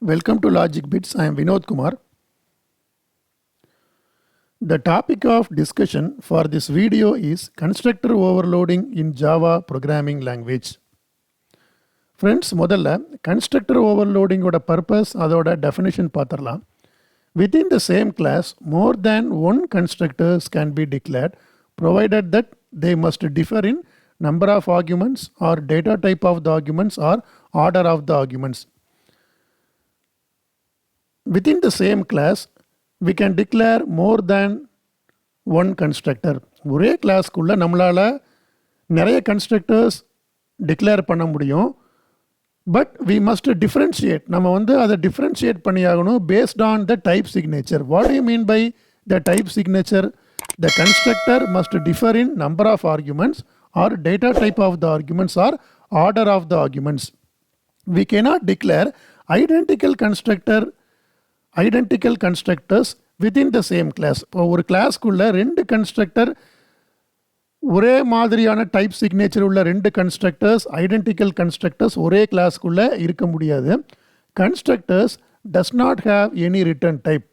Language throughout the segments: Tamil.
Welcome to Logic Bits. I am Vinod Kumar. The topic of discussion for this video is constructor overloading in Java programming language. Friends, முதல்ல constructor overloading ஓட purpose அதோட definition பார்த்தரலாம். Within the same class, more than one constructors can be declared provided that they must differ in number of arguments or data type of the arguments or order of the arguments. Within the same class, we can declare more than one constructor. ஒரே கிளாஸ்க்குள்ள நம்மளால நிறைய constructors declare பண்ண முடியும். But we must differentiate. நம்ம அதை differentiate பண்ணியாகணும் based on the type signature. What do you mean by the type signature? The constructor must differ in number of arguments or data type of the arguments or order of the arguments. We cannot declare identical constructors within the same class. இப்போ ஒரு கிளாஸ்க்குள்ள ரெண்டு கன்ஸ்ட்ரக்டர் ஒரே மாதிரியான டைப் சிக்னேச்சர் உள்ள ரெண்டு கன்ஸ்ட்ரக்டர்ஸ் ஐடென்டிக்கல் கன்ஸ்ட்ரக்டர்ஸ் ஒரே கிளாஸ்க்குள்ள இருக்க முடியாது. Constructors does not have any return type.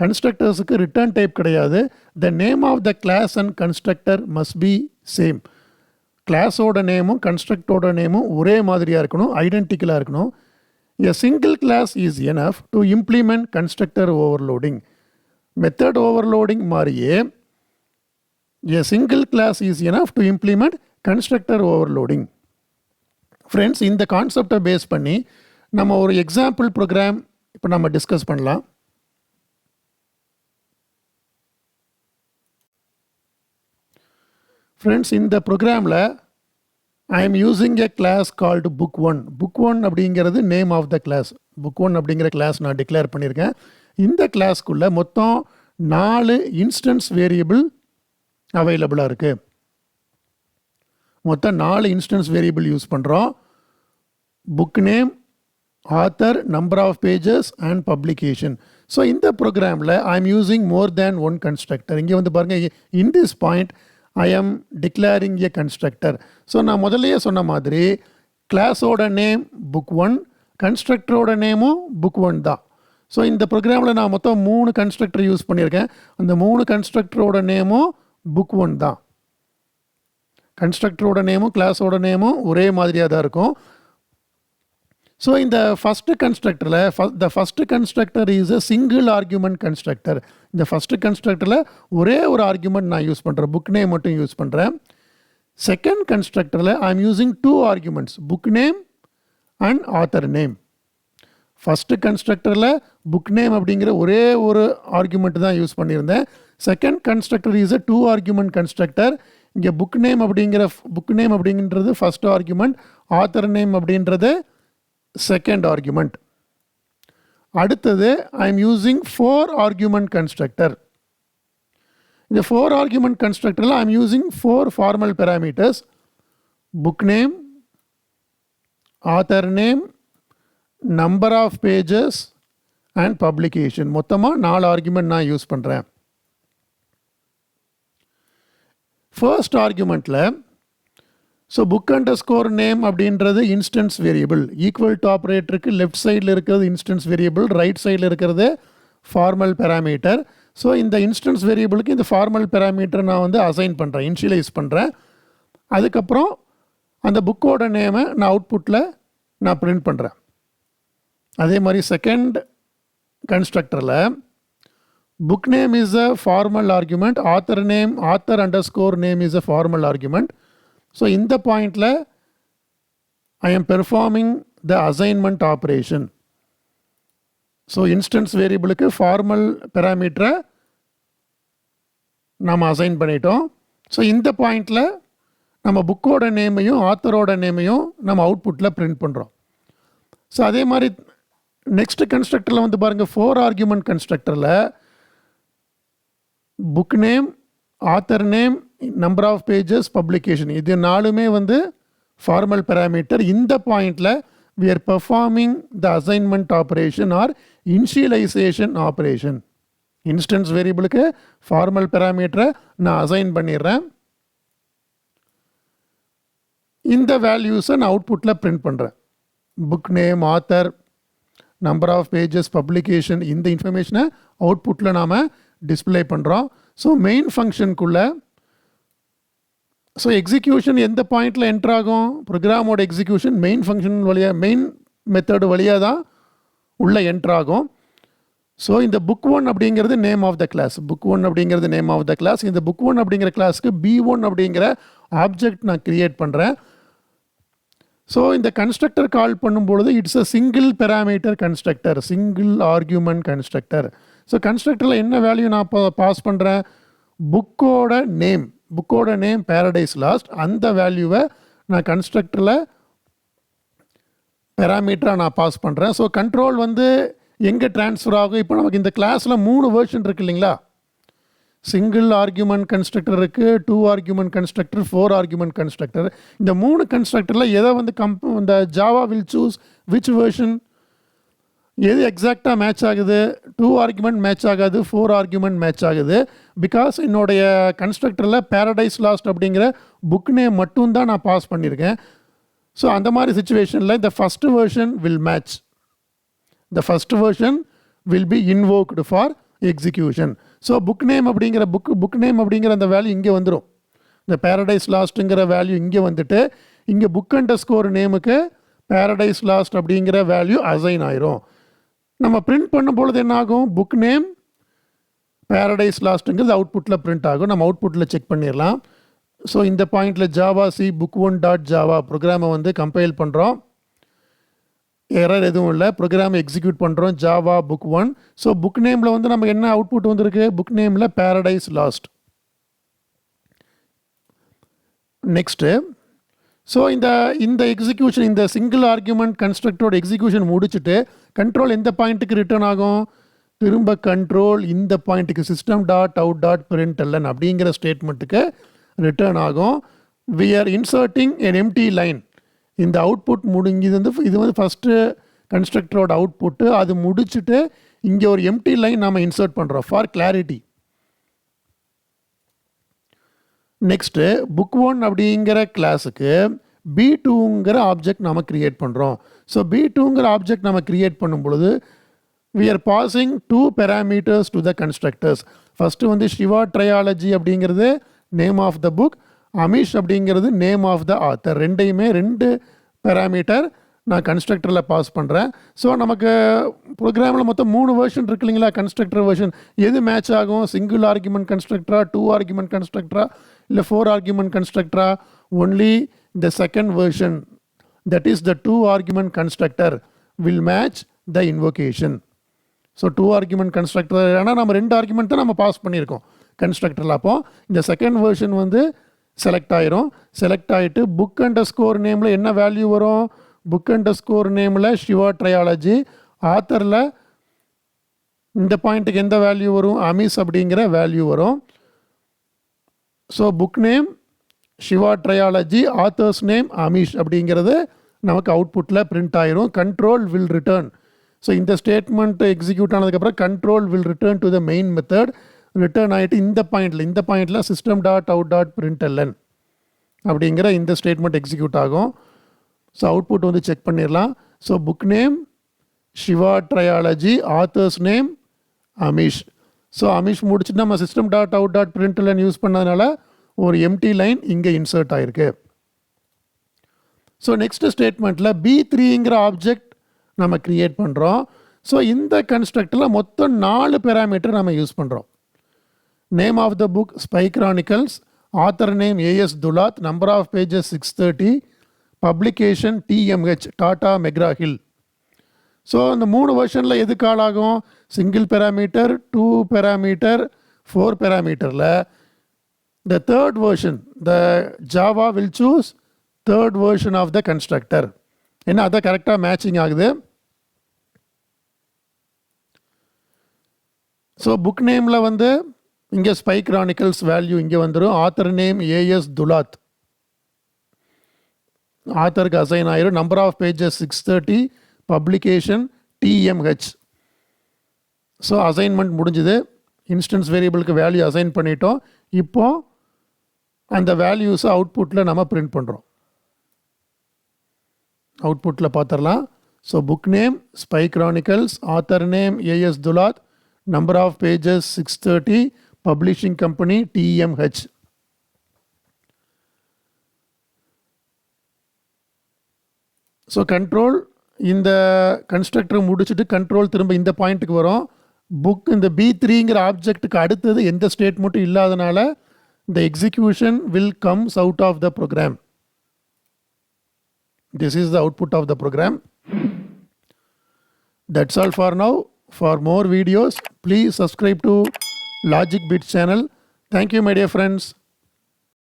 கன்ஸ்ட்ரக்டர்ஸுக்கு ரிட்டர்ன் டைப் கிடையாது. The name of the class and constructor must be same. கிளாஸோட நேமும் கன்ஸ்ட்ரக்டரோட நேமும் ஒரே மாதிரியாக இருக்கணும், ஐடென்டிக்கலாக இருக்கணும். A single class is enough to implement constructor overloading. Method overloading மாதிரியே a single class is enough to implement constructor overloading. Friends, இந்த கான்செப்டை பேஸ் பண்ணி நம்ம ஒரு எக்ஸாம்பிள் ப்ரோக்ராம் இப்போ நம்ம டிஸ்கஸ் பண்ணலாம். ஃப்ரெண்ட்ஸ், இந்த ப்ரோக்ராமில் I am using a class called book1. book1 அப்படிங்கிறது name of the class. book1 அப்படிங்கிற கிளாஸ் நான் டிக்ளேர் பண்ணியிருக்கேன். இந்த கிளாஸ்க்குள்ளே மொத்தம் 4 இன்ஸ்டன்ஸ் வேரியபிள் அவைலபிளாக இருக்குது. மொத்தம் 4 இன்ஸ்டன்ஸ் வேரியபிள் யூஸ் பண்ணுறோம். Book name, author, number of pages and publication. So இந்த ப்ரோக்ராமில் I am using more than one constructor. இங்கே பாருங்கள், in this point I am declaring a constructor. So நான் முதல்லையே சொன்ன மாதிரி கிளாஸோட நேம் book1, கன்ஸ்ட்ரக்டரோட நேமும் book1 தான். ஸோ இந்த ப்ரோக்ராமில் நான் மொத்தம் 3 கன்ஸ்ட்ரக்டர் யூஸ் பண்ணியிருக்கேன். அந்த 3 கன்ஸ்ட்ரக்டரோட நேமும் book1 தான். கன்ஸ்ட்ரக்டரோட நேமும் கிளாஸோட நேமும் ஒரே மாதிரியாக தான் இருக்கும். ஸோ இந்த ஃபஸ்ட்டு கன்ஸ்ட்ரக்டரில் the first constructor is a single argument constructor. இந்த ஃபஸ்ட்டு கன்ஸ்ட்ரக்டரில் ஒரே ஒரு ஆர்குமெண்ட் நான் யூஸ் பண்ணுறேன், புக் நேம் மட்டும் யூஸ் பண்ணுறேன். செகண்ட் கன்ஸ்ட்ரக்டரில் I am using 2 arguments, book name and author name. First கன்ஸ்ட்ரக்டரில் புக் நேம் அப்படிங்கிற ஒரே ஒரு ஆர்குமெண்ட் தான் யூஸ் பண்ணியிருந்தேன். Second constructor is a 2 argument constructor. இங்கே புக் நேம் அப்படிங்கிறது ஃபஸ்ட் ஆர்குமெண்ட், ஆத்தர் நேம் அப்படின்றது செகண்ட் ஆர்குமெண்ட். அடுத்தது ஐ எம் யூஸிங் 4 ஆர்குமெண்ட் கன்ஸ்ட்ரக்டர். இந்த 4 ஆர்குமெண்ட் கன்ஸ்ட்ரக்டரில் I am using 4 formal parameters, book name, author name, number of pages and publication. மொத்தமாக 4 ஆர்குமெண்ட் நான் யூஸ் பண்ணுறேன். ஃபர்ஸ்ட் ஆர்குமெண்ட்டில் ஸோ புக் அண்டர்ஸ்கோர் நேம் அப்படின்றது இன்ஸ்டன்ஸ் வேரியபிள். ஈக்குவல் டு ஆப்ரேட்டருக்கு லெஃப்ட் சைடில் இருக்கிறது இன்ஸ்டன்ஸ் வேரியபிள், ரைட் சைடில் இருக்கிறது ஃபார்மல் பேராமீட்டர். ஸோ இந்த இன்ஸ்டன்ஸ் வேரியபிளுக்கு இந்த ஃபார்மல் பேராமீட்டர் நான் அசைன் பண்ணுறேன், இனிஷியலைஸ் பண்ணுறேன். அதுக்கப்புறம் அந்த புக்கோட நேமை நான் அவுட்புட்டில் நான் பிரிண்ட் பண்ணுறேன். அதே மாதிரி செகண்ட் கன்ஸ்ட்ரக்டரில் book name is a formal argument, author underscore name is a formal argument. So இந்த பாயிண்டில் I am performing the assignment operation. So instance வேரியபிளுக்கு ஃபார்மல் பேராமீட்டரை நாம் அசைன் பண்ணிட்டோம். ஸோ இந்த பாயிண்டில் நம்ம புக்கோட நேமையும் ஆத்தரோட நேமையும் நம்ம அவுட்புட்டில் பிரிண்ட் பண்ணுறோம். ஸோ அதே மாதிரி நெக்ஸ்ட் கன்ஸ்ட்ரக்டரில் பாருங்கள், 4 ஆர்குமெண்ட் கன்ஸ்ட்ரக்டரில் book name, author name, number of pages, publication, இது 4மே ஃபார்மல் பேராமீட்டர். இந்த பாயிண்டில் we are performing the assignment operation or initialization operation. Instance வேரியபிளுக்கு ஃபார்மல் பேராமீட்டரை நான் அசைன் பண்ணிடுறேன். இந்த வேல்யூஸை நான் அவுட்புட்டில் பிரிண்ட் பண்ணுறேன். Book name, author, number of pages publication இந்த இன்ஃபர்மேஷனை அவுட்புட்டில் நாம் டிஸ்பிளே பண்ணுறோம். ஸோ மெயின் ஃபங்க்ஷனுக்குள்ளே ஸோ எக்ஸிக்யூஷன் எந்த பாயிண்டில் என்ட்ரு ஆகும்? ப்ரோக்ராமோட எக்ஸிக்யூஷன் மெயின் ஃபங்க்ஷன் வழியாக மெயின் மெத்தடு வழியாக தான் உள்ளே என்ட்ரு ஆகும். ஸோ இந்த புக் ஒன் அப்படிங்கிறது name of the class. Book one அப்படிங்கிறது நேம் ஆஃப் த கிளாஸ். இந்த புக் ஒன் அப்படிங்கிற கிளாஸுக்கு B1 அப்படிங்கிற ஆப்ஜெக்ட் நான் க்ரியேட் பண்ணுறேன். ஸோ இந்த கன்ஸ்ட்ரக்டர் கால் பண்ணும்பொழுது it's a single parameter constructor, single argument constructor. So கன்ஸ்ட்ரக்டரில் என்ன வேல்யூ நான் பாஸ் பண்ணுறேன்? புக்கோட நேம் பேரடைஸ் லாஸ்ட், அந்த வேல்யூவை நான் கன்ஸ்ட்ரக்டரில் பெராமீட்டராக நான் பாஸ் பண்ணுறேன். ஸோ கண்ட்ரோல் வந்து எங்கே ட்ரான்ஸ்ஃபர் ஆகும்? இப்போ நமக்கு இந்த கிளாஸில் 3 வேர்ஷன் இருக்குது இல்லைங்களா? சிங்கிள் ஆர்கியூமெண்ட் கன்ஸ்ட்ரக்டர் இருக்குது, 2 ஆர்கியூமெண்ட் கன்ஸ்ட்ரக்டர், 4 ஆர்கியூமெண்ட் கன்ஸ்ட்ரக்டர். இந்த 3 கன்ஸ்ட்ரக்டரில் எதை வந்து இந்த Java will choose which version? எது எக்ஸாக்டாக மேட்ச் ஆகுது? 2 ஆர்கியூமெண்ட் மேட்ச் ஆகாது, 4 ஆர்கியூமெண்ட் மேட்ச் ஆகுது. பிகாஸ் என்னுடைய கன்ஸ்ட்ரக்டரில் பேரடைஸ் லாஸ்ட் அப்படிங்கிற புக் நேம் மட்டும்தான் நான் பாஸ் பண்ணியிருக்கேன். ஸோ அந்த மாதிரி சுச்சுவேஷனில் இந்த first version will match. The first version will be invoked for execution. So book name அப்படிங்கிற book name அப்படிங்கிற அந்த வேல்யூ இங்கே வந்துடும். இந்த பேரடைஸ் லாஸ்ட்டுங்கிற வேல்யூ இங்கே வந்துட்டு இங்கே புக் அண்டர்ஸ்கோர் நேமுக்கு பேரடைஸ் லாஸ்ட் அப்படிங்கிற வேல்யூ அசைன் ஆயிரும். நம்ம பிரிண்ட் பண்ணும்பொழுது என்ன ஆகும்? புக் நேம் பேரடைஸ் லாஸ்ட்டுங்கிறது அவுட்புட்டில் பிரிண்ட் ஆகும். நம்ம அவுட்புட்டில் செக் பண்ணிடலாம். ஸோ இந்த பாயிண்டில் ஜாவா சி book1.java ப்ரோக்ராமை வந்து கம்பைல் பண்ணுறோம். எரர் எதுவும் இல்லை. ப்ரோக்ராமை எக்ஸிக்யூட் பண்ணுறோம். Java book 1. ஸோ புக் நேமில் வந்து நம்ம என்ன அவுட்புட் வந்திருக்கு? புக் நேமில் பேரடைஸ் லாஸ்ட். நெக்ஸ்ட்டு ஸோ இந்த எக்ஸிக்யூஷன் இந்த சிங்கிள் ஆர்கியூமெண்ட் கன்ஸ்ட்ரக்டரோட எக்ஸிக்யூஷன் முடிச்சுட்டு கண்ட்ரோல் எந்த பாயிண்ட்டுக்கு ரிட்டர்ன் ஆகும்? திரும்ப கண்ட்ரோல் இந்த பாயிண்ட்டுக்கு system.out.println அப்படிங்கிற ஸ்டேட்மெண்ட்டுக்கு ரிட்டர்ன் ஆகும். we are inserting an empty line. இந்த அவுட்புட் இது வந்து ஃபஸ்ட்டு கன்ஸ்ட்ரக்டரோட அவுட்புட்டு. அது முடிச்சுட்டு இங்கே ஒரு எம்டி லைன் நாம் இன்சர்ட் பண்ணுறோம் ஃபார் கிளாரிட்டி. நெக்ஸ்ட்டு புக் 1 அப்படிங்கிற கிளாஸுக்கு B2ங்கிற ஆப்ஜெக்ட் நாம் க்ரியேட் பண்ணுறோம். ஸோ B2ங்கிற ஆப்ஜெக்ட் நம்ம க்ரியேட் பண்ணும் பொழுது we are passing 2 parameters to the constructors. First வந்து சிவா ட்ரையாலஜி அப்படிங்கிறது name of the book, Amish அப்படிங்கிறது நேம் ஆஃப் த ஆத்தர். ரெண்டையுமே 2 பேராமீட்டர் நான் கன்ஸ்ட்ரக்டரில் பாஸ் பண்ணுறேன். ஸோ நமக்கு ப்ரோக்ராமில் மொத்தம் 3 வேர்ஷன் இருக்கு இல்லைங்களா? கன்ஸ்ட்ரக்டர் வேர்ஷன் எது மேட்ச் ஆகும்? சிங்கிள் ஆர்கியூமெண்ட் கன்ஸ்ட்ரக்டரா, 2 ஆர்கியூமெண்ட் கன்ஸ்ட்ரக்டரா, இல்லை 4 ஆர்கியூமெண்ட் கன்ஸ்ட்ரக்டரா? Only the second version, that is the 2 argument constructor will match the invocation. So 2 argument constructor, ஆனால் நம்ம 2 ஆர்கியூமெண்ட் தான் நம்ம பாஸ் பண்ணியிருக்கோம் கன்ஸ்ட்ரக்டரில். அப்போ இந்த செகண்ட் வேர்ஷன் வந்து செலக்ட் ஆயிரும். செலக்ட் ஆகிட்டு புக் அண்டர்ஸ்கோர் நேமில் என்ன வேல்யூ வரும்? புக் அண்டர்ஸ்கோர் நேமில் சிவா ட்ரையாலஜி, ஆத்தரில் இந்த பாயிண்ட்டுக்கு எந்த வேல்யூ வரும்? அமிஸ் அப்படிங்கிற வேல்யூ வரும். So book name Shiva trilogy, author's name Amish அப்படிங்கிறது நமக்கு அவுட்புட்டில் பிரிண்ட் ஆயிரும். Control will return. ஸோ இந்த ஸ்டேட்மெண்ட் எக்ஸிக்யூட் ஆனதுக்கப்புறம் control will return to the main method. Return ஆகிட்டு இந்த பாயிண்டில் system.out.println அப்படிங்கிற இந்த ஸ்டேட்மெண்ட் எக்ஸிக்யூட் ஆகும். ஸோ அவுட்புட் வந்து செக் பண்ணிடலாம். So book name Shiva trilogy, author's name Amish. So Amish முடிச்சுட்டு நம்ம system.out.println யூஸ் பண்ணதுனால ஒரு எம்டி லைன் இங்கே இன்சர்ட் ஆகிருக்கு. ஸோ நெக்ஸ்ட் ஸ்டேட்மெண்ட்டில் B3ங்கிற ஆப்ஜெக்ட் நம்ம க்ரியேட் பண்ணுறோம். ஸோ இந்த கன்ஸ்ட்ரக்டரில் மொத்தம் 4 பேராமீட்டர் நம்ம யூஸ் பண்ணுறோம். Name of the book spy chronicles, author name AS Dulat, number of pages 630, publication TMH Tata McGraw Hill. So அந்த 3 வெர்ஷனில் எது கால் ஆகும்? சிங்கிள் பேராமீட்டர், 2 பேராமீட்டர், 4 பேராமீட்டரில் the third version, the Java will choose third version of the constructor. ஏன்னா அதை கரெக்டாக மேட்சிங் ஆகுது. ஸோ புக் நேமில் வந்து இங்கே ஸ்பை கிரானிக்கல்ஸ் வேல்யூ இங்கே வந்துடும். ஆத்தர் நேம் AS துலாத், ஆத்தருக்கு அசைன் ஆயிரும். Number of pages 630, publication TMH. So assignment முடிஞ்சுது. இன்ஸ்டன்ஸ் வேரியபிளுக்கு வேல்யூ அசைன் பண்ணிட்டோம். இப்போது அந்த வேல்யூஸை அவுட்புட்டில் நம்ம பிரிண்ட் பண்ணுறோம். அவுட்புட்டில் பார்த்துடலாம். So book name Spy Chronicles, author name A.S. Dulat, number of pages 630, publishing company TMH. So control இந்த கன்ஸ்ட்ரக்டர் முடிச்சுட்டு கண்ட்ரோல் திரும்ப இந்த பாயிண்ட்டுக்கு வரும். புக் இந்த B3ங்கிற ஆப்ஜெக்ட்டுக்கு அடுத்தது எந்த ஸ்டேட்மெண்ட்டும் இல்லாதனால the execution will comes out of the program. This is the output of the program. That's all for now. For more videos, please subscribe to Logic Bits channel. Thank you, my dear friends.